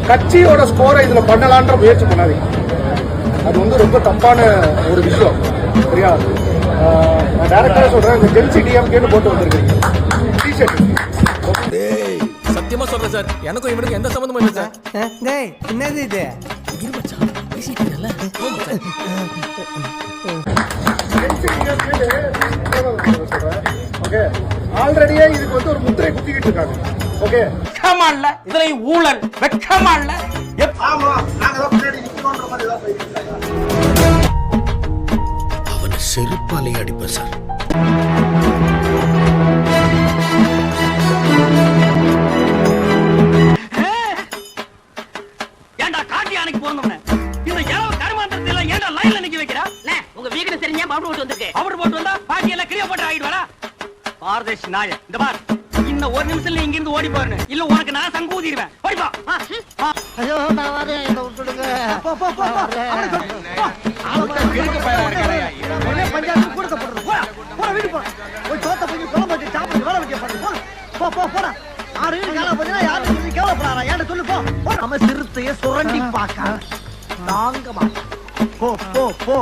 கட்சியோட ஸ்கோரை இதுல பண்ணலான்ற முயற்சி பண்ணாதீங்க. அது வந்து ரொம்ப தப்பான ஒரு விஷயம். சரியா? டைரக்டரா சொல்றேன், இந்த ஜென்சி டிஎம்கேன்னு போட்டு வந்திருக்கீங்க டிஷர்ட். சத்தியமா சொல்றேன் சார், எனக்கும் இவனுக்கு எந்த சம்பந்தமும் இல்லை சார். டேய் என்னது இது? ஓகே, ஆல்ரெடியே இதுக்கு வந்து ஒரு முத்திரை குத்திக்கிட்டு இருக்காங்க. ஓகே, வெக்கமா இல்ல? இதுல ஊழல் வெக்கமா இல்ல? அவனை செருப்பாலேயே அடிப்பேன் சார். ஏன்டா காட்டி அன்னைக்கு போறோம்னே இந்த ஏழோ கருமாந்திரத்தை எல்லாம் ஏன்டா லைன்ல நிக்க வைக்கிறா? உங்க வீக்கன தெரிஞ்சா பவுடர் போட்டு வந்திருக்கேன். பவுடர் போட்டு வந்தா பாட்டி எல்லாம் கிளிய போட்டு ஆயிடுவாரா? பாரதேஷ் நாய, இந்த பார், இன்னும் ஒரு நிமிஷத்துல இங்க இருந்து ஓடி போறேன். இல்ல உனக்கு நான் சங்கூதிடுவேன். போய் பா. ஐயோ நான் வரேன், என்ன விட்டுடுங்க. போ போ போ போ. கிறுக்கு பயலா இருக்கறயா. ஒரே பஞ்சாயத்து கூடத போடுறது. போடா. போடா வீட்டுக்கு போடா. போய் தோத்த போய் குளம் வச்சு சாப்பிட்டு வேலை வைக்க பாரு. போடா. போ போ போடா. 6 வீடு கால போனா யாரும் சொல்லி கேவலப்படாதா. ஏன்டா சொல்லு போ. நம்ம சிறுத்தைய சுரண்டி பாக்க தாங்க மாட்டோம். போ போ போ.